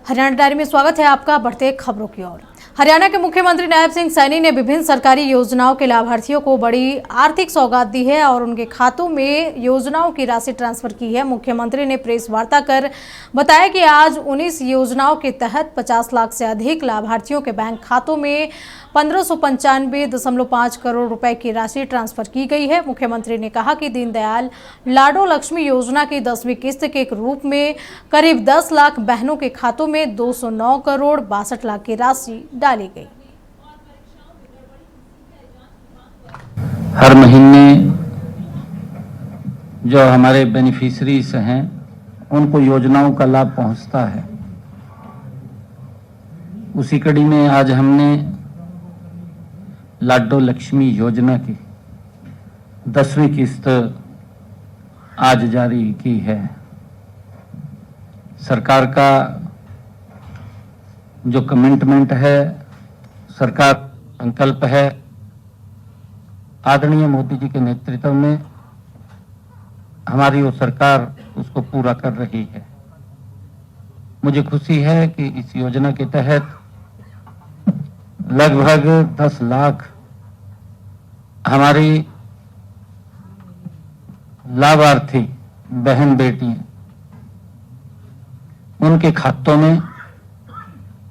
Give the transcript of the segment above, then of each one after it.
Haryana diary में स्वागत है आपका। बढ़ते खबरों की ओर। हरियाणा के मुख्यमंत्री नायब सिंह सैनी ने विभिन्न सरकारी योजनाओं के लाभार्थियों को बड़ी आर्थिक सौगात दी है और उनके खातों में योजनाओं की राशि ट्रांसफर की है। मुख्यमंत्री ने प्रेस वार्ता कर बताया कि आज 19 योजनाओं के तहत 50 लाख से अधिक लाभार्थियों के बैंक खातों में 1595.5 करोड़ रुपए की राशि ट्रांसफर की गई है। मुख्यमंत्री ने कहा कि दीनदयाल लाडो लक्ष्मी योजना की 10वीं किस्त के रूप में करीब 10 लाख बहनों के खातों में 209 करोड़ 62 लाख की राशि डाली गई। हर महीने जो हमारे बेनिफिशरीज हैं उनको योजनाओं का लाभ पहुंचता है। उसी कड़ी में आज हमने लाडो लक्ष्मी योजना की 10वीं किस्त आज जारी की है। सरकार का जो कमिटमेंट है, सरकार संकल्प है, आदरणीय मोदी जी के नेतृत्व में हमारी वो सरकार उसको पूरा कर रही है। मुझे खुशी है कि इस योजना के तहत लगभग 10 लाख हमारी लाभार्थी बहन बेटियां, उनके खातों में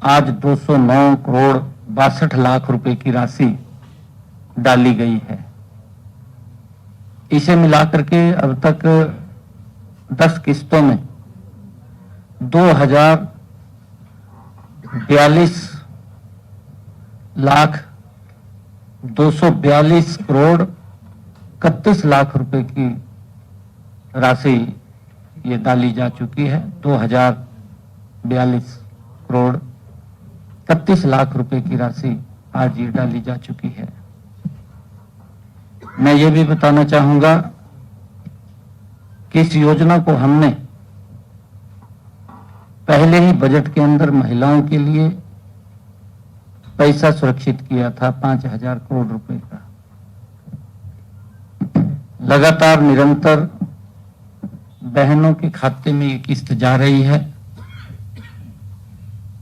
आज 209 करोड़ 62 लाख रुपए की राशि डाली गई है। इसे मिलाकर के अब तक 10 किस्तों में 2042 लाख 242 करोड़ 31 लाख रुपए की राशि ये डाली जा चुकी है। 2042 करोड़ 31 लाख रुपए की राशि आज ये डाली जा चुकी है। मैं ये भी बताना चाहूंगा कि इस योजना को हमने पहले ही बजट के अंदर महिलाओं के लिए पैसा सुरक्षित किया था 5000 करोड़ रुपए का। लगातार निरंतर बहनों के खाते में ये किस्त जा रही है।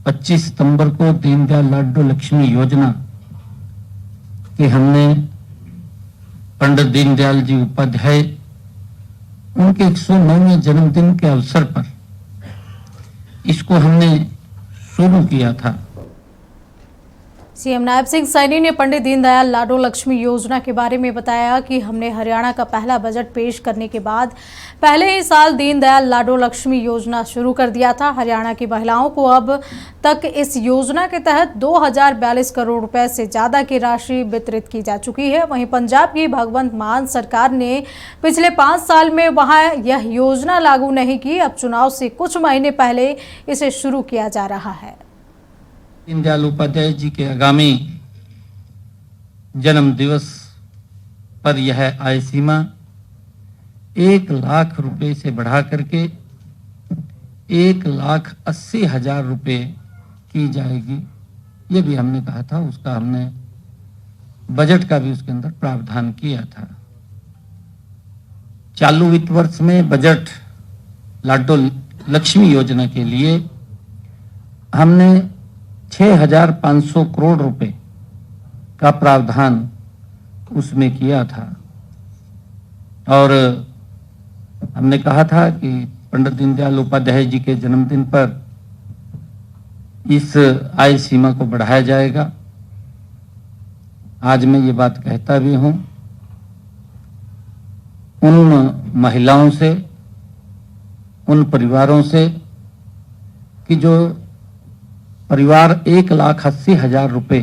25 सितंबर को दीनदयाल लाडो लक्ष्मी योजना की हमने पंडित दीनदयाल जी उपाध्याय उनके 109वें जन्मदिन के अवसर पर इसको हमने शुरू किया था। सीएम नायब सिंह सैनी ने पंडित दीनदयाल लाडो लक्ष्मी योजना के बारे में बताया कि हमने हरियाणा का पहला बजट पेश करने के बाद पहले ही साल दीनदयाल लाडो लक्ष्मी योजना शुरू कर दिया था। हरियाणा की महिलाओं को अब तक इस योजना के तहत 2042 करोड़ रुपए से ज्यादा की राशि वितरित की जा चुकी है। वहीं पंजाब की भगवंत मान सरकार ने पिछले 5 साल में वहां यह योजना लागू नहीं की। अब चुनाव से कुछ महीने पहले इसे शुरू किया जा रहा है। दीनदयाल उपाध्याय जी के आगामी जन्म दिवस पर यह आय सीमा 1 लाख रुपए से बढ़ा करके 1,80,000 रुपए की जाएगी। ये भी हमने कहा था, उसका हमने बजट का भी उसके अंदर प्रावधान किया था। चालू वित्त वर्ष में बजट लाडो लक्ष्मी योजना के लिए हमने 6500 करोड़ रुपए का प्रावधान उसमें किया था और हमने कहा था कि पंडित दीनदयाल उपाध्याय जी के जन्मदिन पर इस आय सीमा को बढ़ाया जाएगा। आज मैं ये बात कहता भी हूं उन महिलाओं से, उन परिवारों से कि जो परिवार 1,80,000 रुपए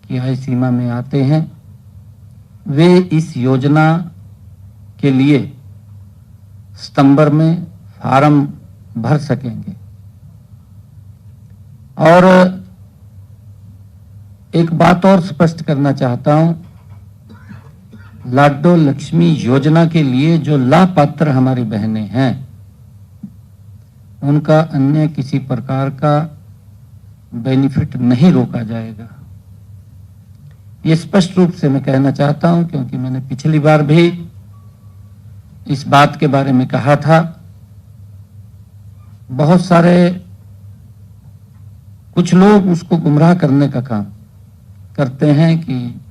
की आय सीमा में आते हैं, वे इस योजना के लिए सितंबर में फार्म भर सकेंगे। और एक बात और स्पष्ट करना चाहता हूं, लाडो लक्ष्मी योजना के लिए जो लाभपात्र हमारी बहनें हैं उनका अन्य किसी प्रकार का बेनिफिट नहीं रोका जाएगा। ये स्पष्ट रूप से मैं कहना चाहता हूं क्योंकि मैंने पिछली बार भी इस बात के बारे में कहा था। बहुत सारे कुछ लोग उसको गुमराह करने का काम करते हैं कि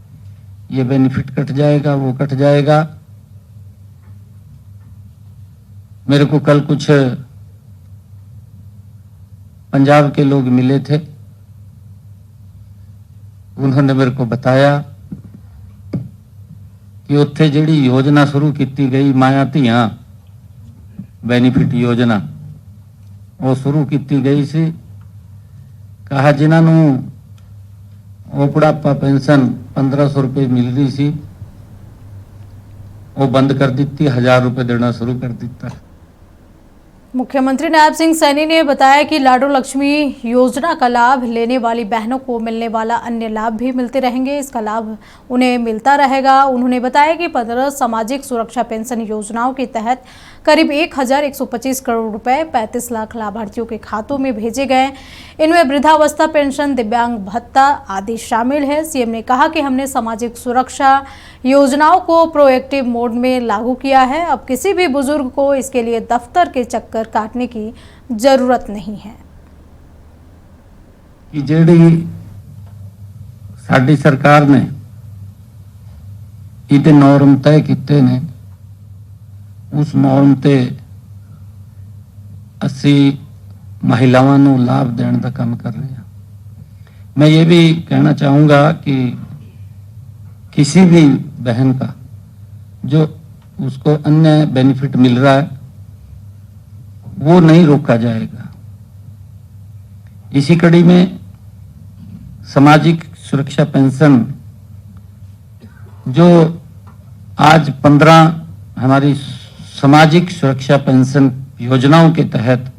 ये बेनिफिट कट जाएगा, वो कट जाएगा। मेरे को कल कुछ पंजाब के लोग मिले थे, उन्होंने मेरे को बताया कि उत्थे जिहड़ी योजना शुरू की गई माया धियां बेनीफिट योजना वो शुरू की गई सी। कहा जिन्होंने वो बुढ़ापा पेंशन 1500 रुपये मिल रही सी वो बंद कर दी, 1000 रुपये देना शुरू कर दिता। मुख्यमंत्री नायब सिंह सैनी ने बताया कि लाडो लक्ष्मी योजना का लाभ लेने वाली बहनों को मिलने वाला अन्य लाभ भी मिलते रहेंगे, इसका लाभ उन्हें मिलता रहेगा। उन्होंने बताया कि 15 सामाजिक सुरक्षा पेंशन योजनाओं के तहत करीब 1125 करोड़ रुपए 35 लाख लाभार्थियों के खातों में भेजे गए। इनमें वृद्धावस्था पेंशन, दिव्यांग भत्ता आदि शामिल है। सीएम ने कहा कि हमने सामाजिक सुरक्षा योजनाओं को प्रोएक्टिव मोड में लागू किया है। अब किसी भी बुजुर्ग को इसके लिए दफ्तर के चक्कर काटने की जरूरत नहीं है। कि ਜਿਹੜੀ ਸਾਡੀ ਸਰਕਾਰ ਨੇ ਇਹਦੇ ਨੋਰਮ ਤੈਅ ਕੀਤੇ ਨੇ उस नॉर्म ते असी महिलाओं को लाभ देने का काम कर रहे हैं। मैं ये भी कहना चाहूँगा कि किसी भी बहन का जो उसको अन्य बेनिफिट मिल रहा है वो नहीं रोका जाएगा। इसी कड़ी में सामाजिक सुरक्षा पेंशन जो आज 15 हमारी सामाजिक सुरक्षा पेंशन योजनाओं के तहत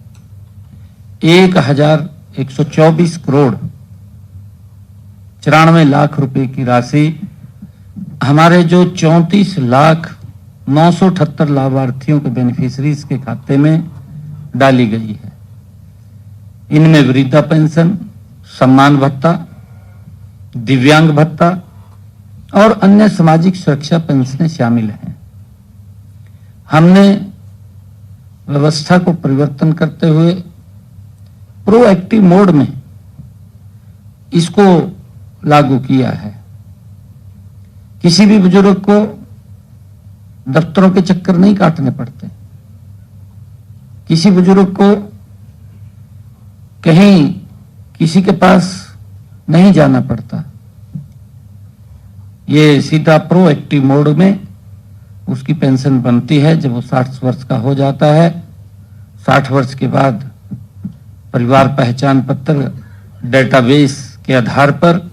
1124 करोड़ 94 लाख रुपए की राशि हमारे जो 34,978 लाभार्थियों के बेनिफिशरीज के खाते में डाली गई है। इनमें वृद्धा पेंशन, सम्मान भत्ता, दिव्यांग भत्ता और अन्य सामाजिक सुरक्षा पेंशनें शामिल हैं। हमने व्यवस्था को परिवर्तन करते हुए प्रोएक्टिव मोड में इसको लागू किया है। किसी भी बुजुर्ग को दफ्तरों के चक्कर नहीं काटने पड़ते, किसी बुजुर्ग को कहीं किसी के पास नहीं जाना पड़ता। ये सीधा प्रोएक्टिव मोड में उसकी पेंशन बनती है जब वो 60 वर्ष का हो जाता है। 60 वर्ष के बाद परिवार पहचान पत्र डेटाबेस के आधार पर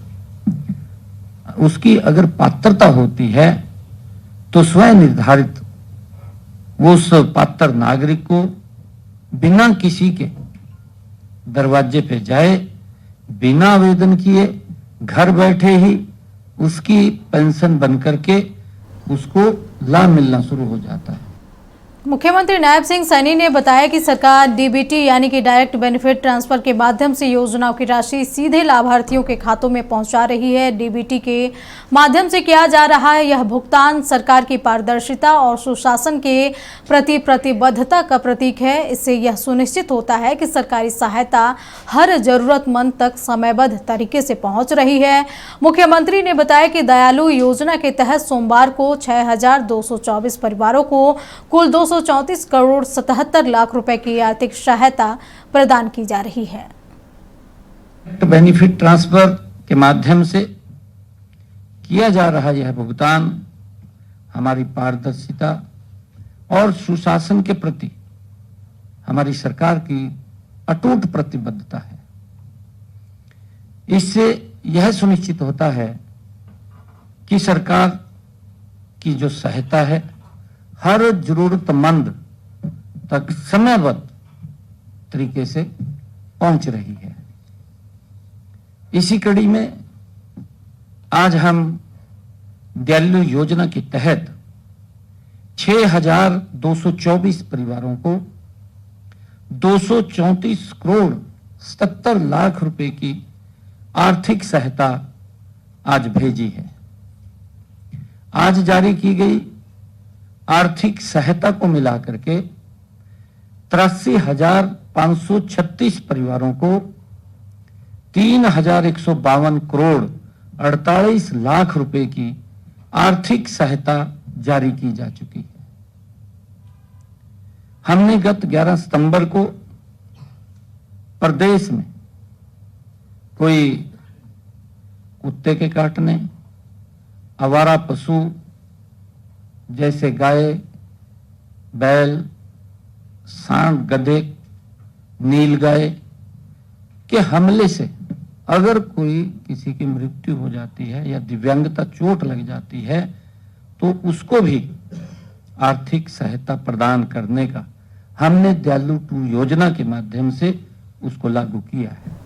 उसकी अगर पात्रता होती है तो स्वयं निर्धारित वो उस पात्र नागरिक को बिना किसी के दरवाजे पे जाए, बिना आवेदन किए घर बैठे ही उसकी पेंशन बन करके उसको लाभ मिलना शुरू हो जाता है। मुख्यमंत्री नायब सिंह सैनी ने बताया कि सरकार डीबीटी यानी कि डायरेक्ट बेनिफिट ट्रांसफर के माध्यम से योजनाओं की राशि सीधे लाभार्थियों के खातों में पहुंचा रही है। डीबीटी के माध्यम से किया जा रहा है यह भुगतान सरकार की पारदर्शिता और सुशासन के प्रति प्रतिबद्धता का प्रतीक है। इससे यह सुनिश्चित होता है कि सरकारी सहायता हर जरूरतमंद तक समयबद्ध तरीके से पहुंच रही है। मुख्यमंत्री ने बताया कि दयालु योजना के तहत सोमवार को 6,224 परिवारों को कुल 234 करोड़ 77 लाख रुपए की आर्थिक सहायता प्रदान की जा रही है। बेनिफिट ट्रांसफर के माध्यम से किया जा रहा यह भुगतान हमारी पारदर्शिता और सुशासन के प्रति हमारी सरकार की अटूट प्रतिबद्धता है। इससे यह सुनिश्चित होता है कि सरकार की जो सहायता है हर जरूरतमंद तक समयबद्ध तरीके से पहुंच रही है। इसी कड़ी में आज हम दयालु योजना के तहत 6,224 परिवारों को 234 करोड़ 77 लाख रुपए की आर्थिक सहायता आज भेजी है। आज जारी की गई आर्थिक सहायता को मिलाकर के 83,536 परिवारों को 3,152 करोड़ 48 लाख रुपए की आर्थिक सहायता जारी की जा चुकी है। हमने गत 11 सितंबर को प्रदेश में कोई कुत्ते के काटने, आवारा पशु जैसे गाय, बैल, सांड, गधे, नीलगाय के हमले से अगर कोई किसी की मृत्यु हो जाती है या दिव्यांगता चोट लग जाती है तो उसको भी आर्थिक सहायता प्रदान करने का हमने दयालु 2 योजना के माध्यम से उसको लागू किया है।